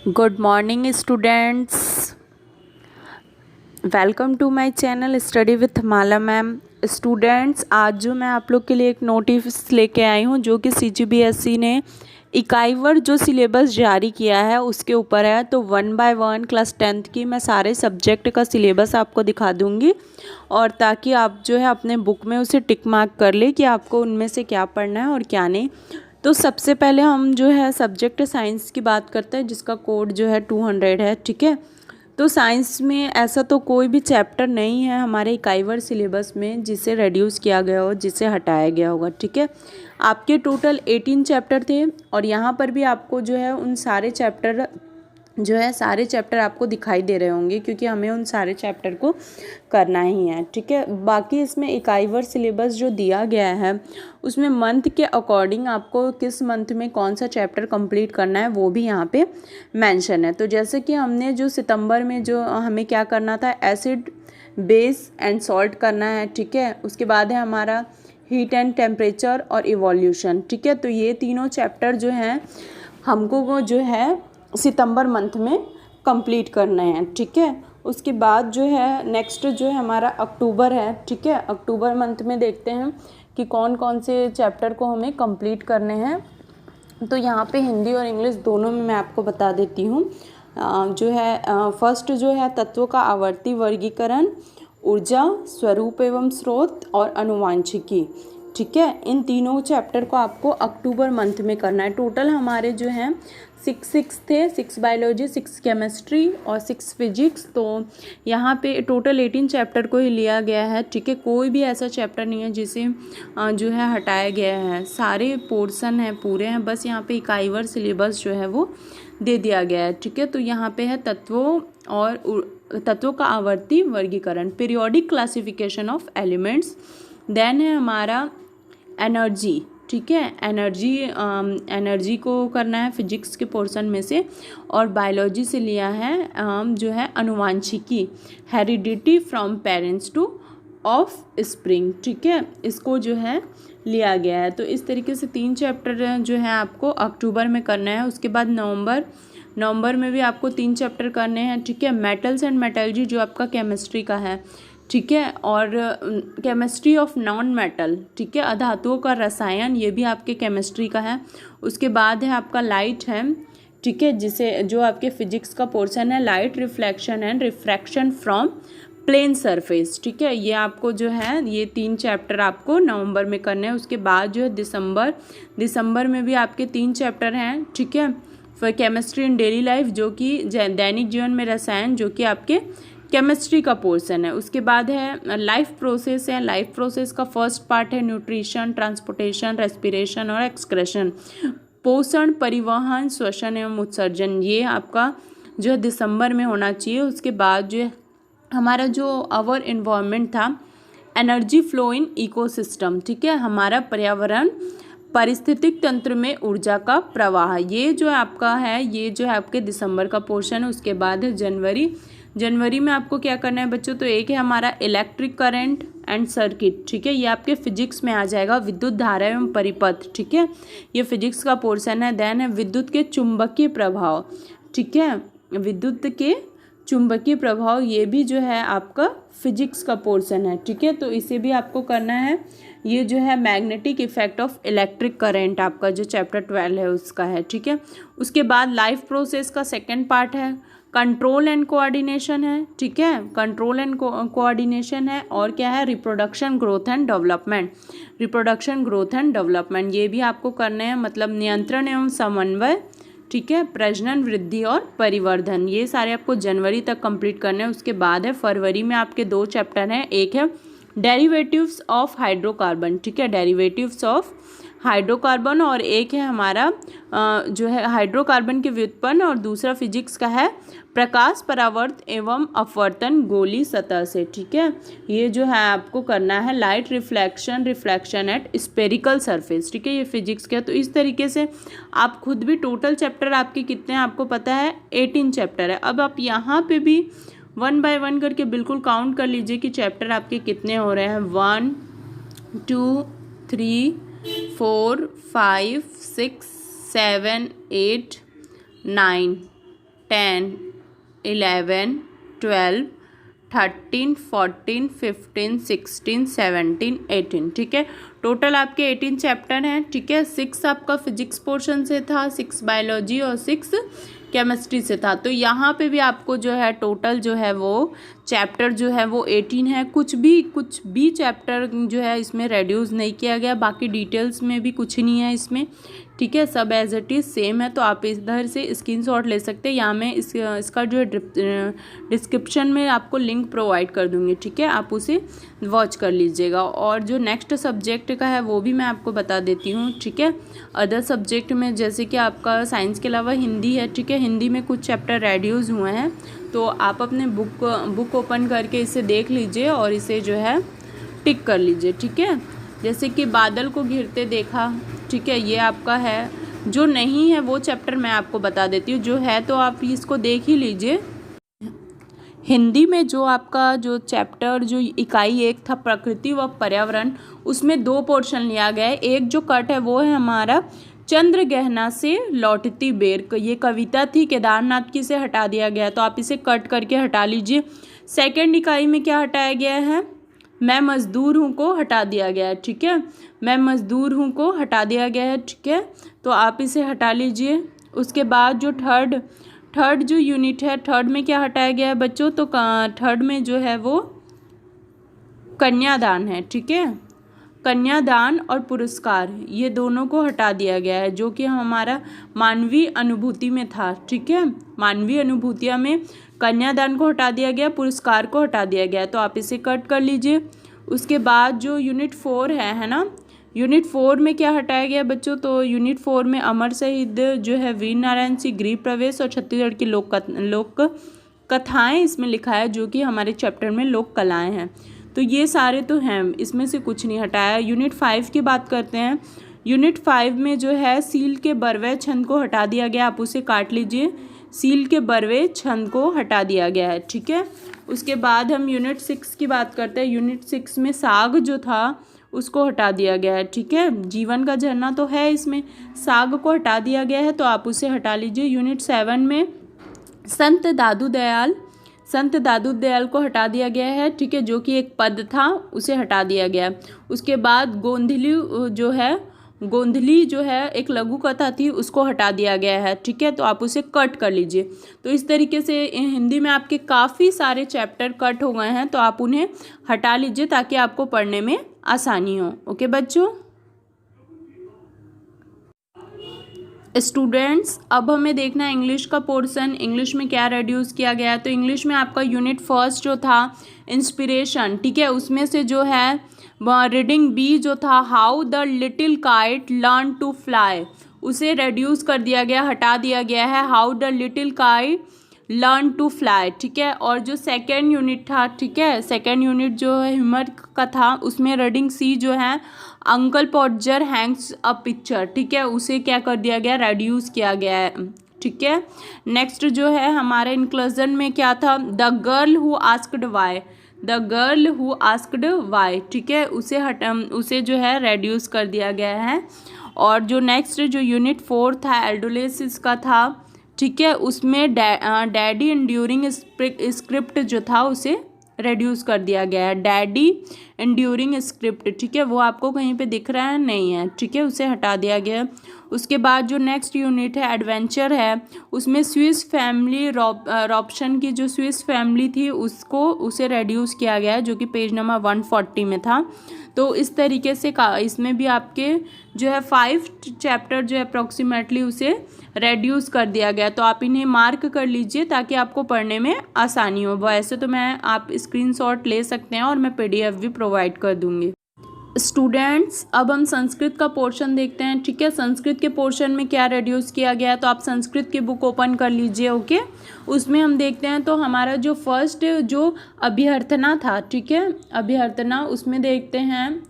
Good morning students, welcome to my channel study with Mala ma'am. Students, आज जो मैं आप लोग के लिए एक नोटिस लेके आई हूँ जो कि CGBSE ने इकाईवर जो सिलेबस जारी किया है उसके ऊपर है। तो 1 बाय 1 क्लास 10th की मैं सारे सब्जेक्ट का सिलेबस आपको दिखा दूँगी और ताकि आप जो है अपने बुक में उसे टिक मार्क कर ले कि आपको उनमें से क्या पढ़ना है और क्या नहीं। तो सबसे पहले हम जो है सब्जेक्ट साइंस की बात करते हैं जिसका कोड जो है 200 है। ठीक है, तो साइंस में ऐसा तो कोई भी चैप्टर नहीं है हमारे इकाईवर सिलेबस में जिसे रिड्यूस किया गया हो, जिसे हटाया गया होगा। ठीक है, आपके टोटल 18 चैप्टर थे और यहाँ पर भी आपको जो है उन सारे चैप्टर आपको दिखाई दे रहे होंगे क्योंकि हमें उन सारे चैप्टर को करना ही है। ठीक है, बाकी इसमें इकाईवर सिलेबस जो दिया गया है उसमें मंथ के अकॉर्डिंग आपको किस मंथ में कौन सा चैप्टर कंप्लीट करना है वो भी यहाँ पे मेंशन है। तो जैसे कि हमने जो सितंबर में जो हमें क्या करना था, एसिड बेस एंड सॉल्ट करना है। ठीक है, उसके बाद है हमारा हीट एंड टेम्परेचर और इवोल्यूशन। ठीक है, तो ये तीनों चैप्टर जो हैं हमको वो जो है सितंबर मंथ में कंप्लीट करना है। ठीक है, उसके बाद जो है नेक्स्ट जो है हमारा अक्टूबर है। ठीक है, अक्टूबर मंथ में देखते हैं कि कौन कौन से चैप्टर को हमें कंप्लीट करने हैं। तो यहाँ पे हिंदी और इंग्लिश दोनों में मैं आपको बता देती हूँ। जो है फर्स्ट जो है तत्वों का आवर्ती वर्गीकरण, ऊर्जा, स्वरूप एवं स्रोत और अनुवांशिकी। ठीक है, इन तीनों चैप्टर को आपको अक्टूबर मंथ में करना है। टोटल हमारे जो हैं 6 थे, 6 बायोलॉजी, 6 केमिस्ट्री और 6 फिजिक्स। तो यहाँ पे टोटल 18 चैप्टर को ही लिया गया है। ठीक है, कोई भी ऐसा चैप्टर नहीं है जिसे जो है हटाया गया है, सारे पोर्शन हैं, पूरे हैं। बस यहाँ पे इकाईवर सिलेबस जो है वो दे दिया गया है। ठीक है, तो यहाँ पे है तत्वों का आवर्ती वर्गीकरण, periodic classification of elements. Then है हमारा एनर्जी। ठीक है, एनर्जी को करना है फिजिक्स के पोर्शन में से, और बायोलॉजी से लिया है जो है अनुवांशिकी, heredity from parents to offspring. ठीक है, इसको जो है लिया गया है। तो इस तरीके से 3 चैप्टर जो है आपको अक्टूबर में करना है। उसके बाद नवंबर में भी आपको 3 चैप्टर करने हैं। ठीक है, मेटल्स एंड मेटलर्जी जो आपका केमिस्ट्री का है। ठीक है, और केमिस्ट्री ऑफ नॉन मेटल। ठीक है, अधातुओं का रसायन, ये भी आपके केमिस्ट्री का है। उसके बाद है आपका लाइट है। ठीक है, जो आपके फिजिक्स का पोर्शन है, light reflection and refraction from plane surface. ठीक है, ये आपको जो है ये 3 चैप्टर आपको नवंबर में करने हैं। उसके बाद जो है दिसंबर में भी आपके 3 चैप्टर हैं। ठीक है, फिर केमिस्ट्री इन डेली लाइफ जो कि दैनिक जीवन में रसायन, जो कि आपके केमिस्ट्री का पोर्शन है। उसके बाद है लाइफ प्रोसेस है। लाइफ प्रोसेस का फर्स्ट पार्ट है न्यूट्रिशन, ट्रांसपोर्टेशन, रेस्पिरेशन और एक्सक्रेशन, पोषण, परिवहन, श्वसन एवं उत्सर्जन। ये आपका जो है दिसंबर में होना चाहिए। उसके बाद जो है हमारा जो आवर इन्वायरमेंट था, एनर्जी फ्लो इन इकोसिस्टम। ठीक है, हमारा पर्यावरण पारिस्थितिक तंत्र में ऊर्जा का प्रवाह, ये जो आपका है, ये जो है आपके दिसंबर का पोर्शन है। उसके बाद है जनवरी में आपको क्या करना है बच्चों, तो एक है हमारा इलेक्ट्रिक करंट एंड सर्किट। ठीक है, ये आपके फिजिक्स में आ जाएगा, विद्युत धारा एवं परिपथ। ठीक है, ये फिजिक्स का पोर्शन है। देन है विद्युत के चुंबकीय प्रभाव। ठीक है, विद्युत के चुंबकीय प्रभाव, ये भी जो है आपका फिजिक्स का पोर्शन है। ठीक है, तो इसे भी आपको करना है। ये जो है magnetic effect of electric current आपका जो चैप्टर 12 है उसका है। ठीक है, उसके बाद लाइफ प्रोसेस का सेकंड पार्ट है कंट्रोल एंड कोऑर्डिनेशन है। ठीक है, कंट्रोल एंड कोऑर्डिनेशन है। और क्या है, रिप्रोडक्शन, ग्रोथ एंड डेवलपमेंट, ये भी आपको करने हैं, मतलब नियंत्रण एवं समन्वय। ठीक है, प्रजनन, वृद्धि और परिवर्धन, ये सारे आपको जनवरी तक कंप्लीट करने हैं। उसके बाद है फरवरी में आपके 2 चैप्टर हैं, एक है डेरिवेटिव्स ऑफ हाइड्रोकार्बन। ठीक है, डेरिवेटिव्स ऑफ हाइड्रोकार्बन, और एक है हमारा जो है हाइड्रोकार्बन के व्युत्पन्न, और दूसरा फिजिक्स का है प्रकाश परावर्त एवं अपवर्तन गोलीय सतह से। ठीक है, ये जो है आपको करना है light reflection eight spherical surface. ठीक है, ये फिजिक्स का। तो इस तरीके से आप खुद भी टोटल चैप्टर आपके कितने हैं आपको पता है, 18 चैप्टर है। अब आप यहाँ पे भी 1 बाय 1 करके बिल्कुल काउंट कर लीजिए कि चैप्टर आपके कितने हो रहे हैं। 1 2 3 4 5 6 7 8 9 10, 11, 12, 13, 14, 15, 16, 17, 18। ठीक है, टोटल आपके 18 चैप्टर हैं। ठीक है, 6 आपका फिजिक्स पोर्शन से था, 6 बायोलॉजी और 6 केमिस्ट्री से था। तो यहाँ पे भी आपको जो है टोटल जो है वो चैप्टर जो है वो 18 है। कुछ भी चैप्टर जो है इसमें रेड्यूस नहीं किया गया, बाकी डिटेल्स में भी कुछ नहीं है इसमें। ठीक है, सब एज इट इज़ सेम है। तो आप इधर से स्क्रीनशॉट ले सकते हैं। यहाँ मैं इसका जो है डिस्क्रिप्शन में आपको लिंक प्रोवाइड कर दूँगी। ठीक है, आप उसे वॉच कर लीजिएगा। और जो नेक्स्ट सब्जेक्ट का है वो भी मैं आपको बता देती हूँ। ठीक है, अदर सब्जेक्ट में जैसे कि आपका साइंस के अलावा हिंदी है। ठीक है, हिंदी में कुछ चैप्टर रेड्यूस हुए हैं, तो आप अपने बुक ओपन करके इसे देख लीजिए और इसे जो है टिक कर लीजिए। ठीक है, जैसे कि बादल को घिरते देखा। ठीक है, ये आपका है। जो नहीं है वो चैप्टर मैं आपको बता देती हूँ, जो है तो आप इसको देख ही लीजिए। हिंदी में जो आपका जो चैप्टर जो इकाई 1 था प्रकृति व पर्यावरण, उसमें 2 पोर्शन लिया गया है। एक जो कट है वो है हमारा चंद्र गहना से लौटती बेर। ये कविता थी केदारनाथ की, से हटा दिया गया, तो आप इसे कट करके हटा लीजिए। सेकंड इकाई में क्या हटाया गया है, मैं मज़दूर हूँ को हटा दिया गया है। ठीक है, मैं मज़दूर हूँ को हटा दिया गया है। ठीक है, तो आप इसे हटा लीजिए। उसके बाद जो थर्ड जो यूनिट है, थर्ड में क्या हटाया गया है बच्चों, तो थर्ड में जो है वो कन्यादान है। ठीक है, कन्यादान और पुरस्कार, ये दोनों को हटा दिया गया है, जो कि हमारा मानवीय अनुभूति में था। ठीक है, मानवीय अनुभूतियाँ में कन्यादान को हटा दिया गया, पुरस्कार को हटा दिया गया, तो आप इसे कट कर लीजिए। उसके बाद जो यूनिट 4 है ना, यूनिट 4 में क्या हटाया गया बच्चों, तो यूनिट 4 में अमर शहीद जो है वीर नारायण सिंह गृह प्रवेश और छत्तीसगढ़ की लोक कथाएँ इसमें लिखा है, जो कि हमारे चैप्टर में लोक कलाएँ हैं। तो ये सारे तो हैं, इसमें से कुछ नहीं हटाया। यूनिट 5 की बात करते हैं। यूनिट 5 में जो है सील के बरवे छंद को हटा दिया गया, आप उसे काट लीजिए। सील के बरवे छंद को हटा दिया गया है। ठीक है, उसके बाद हम यूनिट 6 की बात करते हैं। यूनिट 6 में साग जो था उसको हटा दिया गया है। ठीक है, जीवन का झरना तो है, इसमें साग को हटा दिया गया है, तो आप उसे हटा लीजिए। यूनिट 7 में संत दादू दयाल को हटा दिया गया है। ठीक है, जो कि एक पद था, उसे हटा दिया गया। उसके बाद गोंधली जो है एक लघु कथा थी, उसको हटा दिया गया है। ठीक है, तो आप उसे कट कर लीजिए। तो इस तरीके से हिंदी में आपके काफ़ी सारे चैप्टर कट हो गए हैं, तो आप उन्हें हटा लीजिए ताकि आपको पढ़ने में आसानी हो। ओके बच्चों, स्टूडेंट्स अब हमें देखना है इंग्लिश का पोर्शन। इंग्लिश में क्या रेड्यूस किया गया है, तो इंग्लिश में आपका यूनिट 1 जो था इंस्पिरेशन। ठीक है, उसमें से जो है रीडिंग बी जो था how the little kite learn to fly, उसे रेड्यूस कर दिया गया, हटा दिया गया है। How the little kite learn to fly. ठीक है, और जो सेकेंड यूनिट था, ठीक है, सेकेंड यूनिट जो है ह्यूमर का था, उसमें रीडिंग सी जो है अंकल पॉडजर हैंग्स अ पिक्चर। ठीक है, उसे क्या कर दिया गया, रेड्यूस किया गया है। ठीक है, नेक्स्ट जो है हमारे इंक्लूजन में क्या था, the girl who asked why. ठीक है, उसे जो है रेड्यूस कर दिया गया है। और जो नेक्स्ट जो यूनिट 4 था एडोलेसेंस का था, ठीक है, उसमें डैडी एंड्यूरिंग स्क्रिप्ट जो था उसे रेड्यूस कर दिया गया है। डैडी एंड्यूरिंग स्क्रिप्ट, ठीक है, वो आपको कहीं पे दिख रहा है, नहीं है। ठीक है, उसे हटा दिया गया है। उसके बाद जो नेक्स्ट यूनिट है एडवेंचर है, उसमें स्विस फैमिली रॉप्शन की जो स्विस फैमिली थी उसे रेड्यूस किया गया है, जो कि पेज नंबर 140 में था। तो इस तरीके से इसमें भी आपके जो है 5 चैप्टर जो है अप्रॉक्सीमेटली उसे रेड्यूस कर दिया गया। तो आप इन्हें मार्क कर लीजिए ताकि आपको पढ़ने में आसानी हो। वैसे तो आप स्क्रीनशॉट ले सकते हैं और मैं PDF भी प्रोवाइड कर दूँगी। स्टूडेंट्स अब हम संस्कृत का पोर्शन देखते हैं। ठीक है, संस्कृत के पोर्शन में क्या रेड्यूस किया गया है, तो आप संस्कृत की बुक ओपन कर लीजिए। ओके, उसमें हम देखते हैं तो हमारा जो फर्स्ट जो अभ्यर्थना था, ठीक है, अभ्यर्थना उसमें देखते हैं।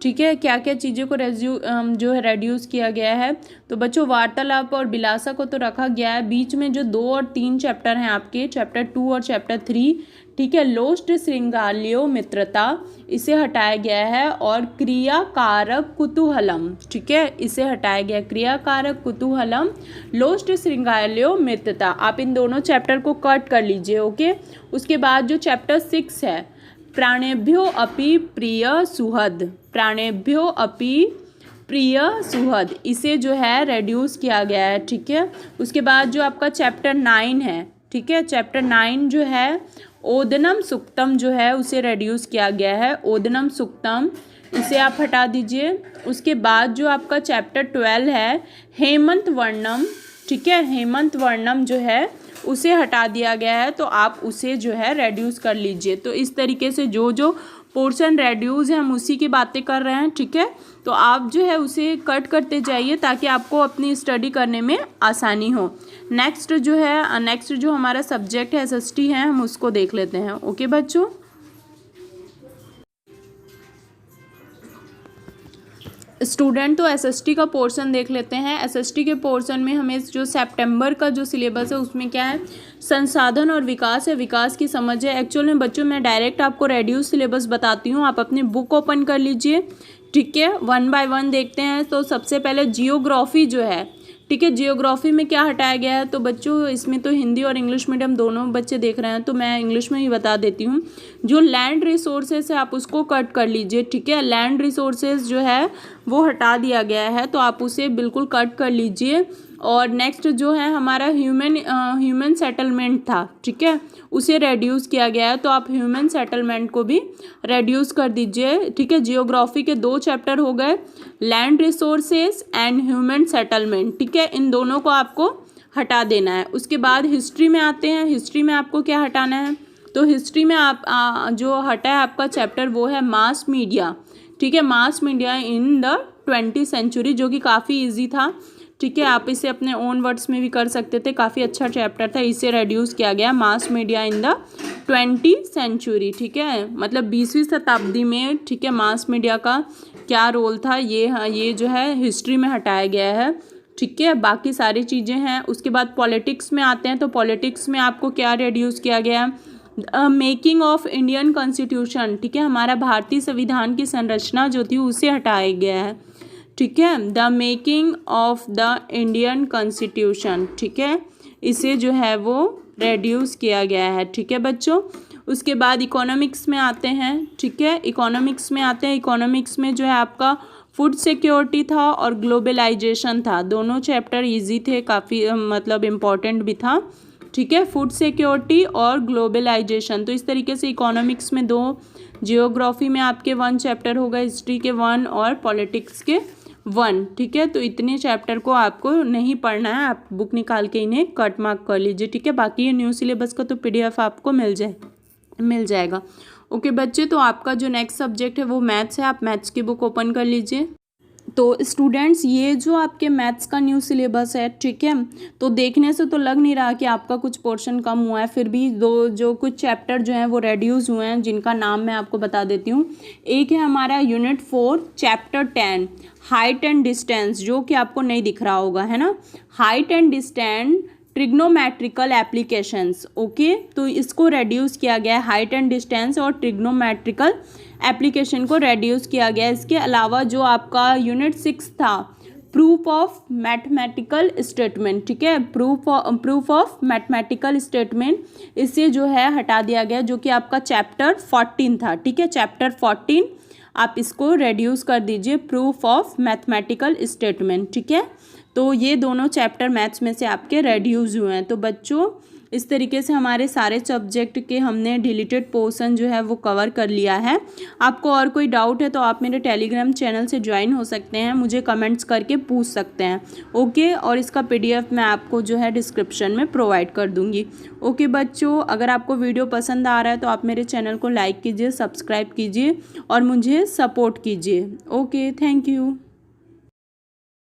ठीक है, क्या क्या चीज़ों को जो है रेड्यूस किया गया है। तो बच्चों वार्तालाप और विलासा को तो रखा गया है, बीच में जो 2 और 3 चैप्टर हैं आपके, चैप्टर 2 और चैप्टर 3, ठीक है, लोस्ट श्रृंगाल्यो मित्रता, इसे हटाया गया है, और क्रियाकारक कुतूहलम, ठीक है, इसे हटाया गया, क्रियाकारक कुतूहलम, लोस्ट श्रृंगाल्यो मित्रता, आप इन दोनों चैप्टर को कट कर लीजिए। ओके, उसके बाद जो चैप्टर 6 है, प्राणेभ्यो अपि प्रिय सुहद, प्राणेभ्यो अपि प्रिय सुहद, इसे जो है रेड्यूस किया गया है। ठीक है, उसके बाद जो आपका चैप्टर 9 है, ठीक है, चैप्टर 9 जो है ओदनम सुक्तम जो है उसे रेड्यूस किया गया है, ओदनम सुक्तम, इसे आप हटा दीजिए। उसके बाद जो आपका चैप्टर 12 है हेमंत वर्णम, ठीक है, हेमंत वर्णम जो है उसे हटा दिया गया है, तो आप उसे जो है रेड्यूस कर लीजिए। तो इस तरीके से जो जो पोर्शन रेड्यूस है हम उसी की बातें कर रहे हैं। ठीक है, तो आप जो है उसे कट करते जाइए ताकि आपको अपनी स्टडी करने में आसानी हो। नेक्स्ट जो हमारा सब्जेक्ट है एसएसटी है, हम उसको देख लेते हैं। ओके बच्चों, स्टूडेंट तो एसएसटी का पोर्शन देख लेते हैं। एसएसटी के पोर्शन में हमें जो सितंबर का जो सिलेबस है उसमें क्या है, संसाधन और विकास है, विकास की समझ है। एक्चुअल में बच्चों मैं डायरेक्ट आपको रेड्यूस सिलेबस बताती हूँ, आप अपनी बुक ओपन कर लीजिए। ठीक है, 1 बाय 1 देखते हैं। तो सबसे पहले जियोग्राफी जो है, ठीक है, जियोग्राफी में क्या हटाया गया है। तो बच्चों इसमें तो हिंदी और इंग्लिश मीडियम दोनों बच्चे देख रहे हैं, तो मैं इंग्लिश में ही बता देती हूँ। जो लैंड रिसोर्सेज है आप उसको कट कर लीजिए। ठीक है, लैंड रिसोर्सेज जो है वो हटा दिया गया है, तो आप उसे बिल्कुल कट कर लीजिए। और नेक्स्ट जो है हमारा ह्यूमन सेटलमेंट था, ठीक है, उसे रेड्यूस किया गया है, तो आप ह्यूमन सेटलमेंट को भी रेड्यूस कर दीजिए। ठीक है, जियोग्राफी के 2 चैप्टर हो गए, land resources and human settlement. ठीक है, इन दोनों को आपको हटा देना है। उसके बाद हिस्ट्री में आते हैं। हिस्ट्री में आपको क्या हटाना है, तो हिस्ट्री में आप जो हटा है आपका चैप्टर वो है मास मीडिया। ठीक है, mass media in the 20th century, जो कि काफ़ी ईजी था। ठीक है, आप इसे अपने ओन वर्ड्स में भी कर सकते थे, काफ़ी अच्छा चैप्टर था, इसे रेड्यूस किया गया mass media in the 20th century. ठीक है, मतलब 20वीं शताब्दी में, ठीक है, मास मीडिया का क्या रोल था, ये जो है हिस्ट्री में हटाया गया है। ठीक है, बाकी सारी चीज़ें हैं। उसके बाद पॉलिटिक्स में आते हैं। तो पॉलिटिक्स में आपको क्या रेड्यूस किया गया है, मेकिंग ऑफ इंडियन कॉन्स्टिट्यूशन। ठीक है, हमारा भारतीय संविधान की संरचना जो थी उसे हटाया गया है। ठीक है, the making of the Indian constitution, ठीक है, इसे जो है वो रेड्यूस किया गया है। ठीक है बच्चों, उसके बाद इकोनॉमिक्स में आते हैं। ठीक है, इकोनॉमिक्स में आते हैं। इकोनॉमिक्स में जो है आपका फूड सिक्योरिटी था और ग्लोबलाइजेशन था, दोनों चैप्टर इजी थे, काफ़ी मतलब इम्पॉर्टेंट भी था। ठीक है, फूड सिक्योरिटी और ग्लोबलाइजेशन। तो इस तरीके से इकोनॉमिक्स में 2, जियोग्राफी में आपके 1 चैप्टर होगा, हिस्ट्री के 1 और पॉलिटिक्स के 1। ठीक है, तो इतने चैप्टर को आपको नहीं पढ़ना है, आप बुक निकाल के इन्हें कट मार्क कर लीजिए। ठीक है, बाकी ये न्यू सिलेबस का तो PDF आपको मिल जाएगा। ओके बच्चे, तो आपका जो नेक्स्ट सब्जेक्ट है वो मैथ्स है, आप मैथ्स की बुक ओपन कर लीजिए। तो स्टूडेंट्स ये जो आपके मैथ्स का न्यू सिलेबस है, ठीक है, तो देखने से तो लग नहीं रहा कि आपका कुछ पोर्शन कम हुआ है, फिर भी जो कुछ चैप्टर जो हैं वो रेड्यूस हुए हैं, जिनका नाम मैं आपको बता देती हूँ। एक है हमारा unit 4 chapter 10 height and distance, जो कि आपको नहीं दिख रहा होगा, है ना, height and distance trigonometrical applications. Okay, तो इसको रेड्यूस किया गया है, हाइट एंड डिस्टेंस और ट्रिग्नोमेट्रिकल एप्लीकेशन को रेड्यूस किया गया है। इसके अलावा जो आपका यूनिट 6 था प्रूफ ऑफ मैथमेटिकल स्टेटमेंट, ठीक है, प्रूफ ऑफ मैथमेटिकल स्टेटमेंट, इसे जो है हटा दिया गया, जो कि आपका चैप्टर 14 था। ठीक है, चैप्टर 14 आप इसको रेड्यूस कर दीजिए, प्रूफ ऑफ मैथमेटिकल स्टेटमेंट। ठीक है, तो ये दोनों चैप्टर मैथ्स में से आपके रेड्यूस हुए हैं। तो बच्चों इस तरीके से हमारे सारे सब्जेक्ट के हमने डिलीटेड पोर्शन जो है वो कवर कर लिया है। आपको और कोई डाउट है तो आप मेरे टेलीग्राम चैनल से ज्वाइन हो सकते हैं, मुझे कमेंट्स करके पूछ सकते हैं। ओके, और इसका PDF मैं आपको जो है डिस्क्रिप्शन में प्रोवाइड कर दूँगी। ओके बच्चों, अगर आपको वीडियो पसंद आ रहा है तो आप मेरे चैनल को लाइक कीजिए, सब्सक्राइब कीजिए और मुझे सपोर्ट कीजिए। Okay, thank you.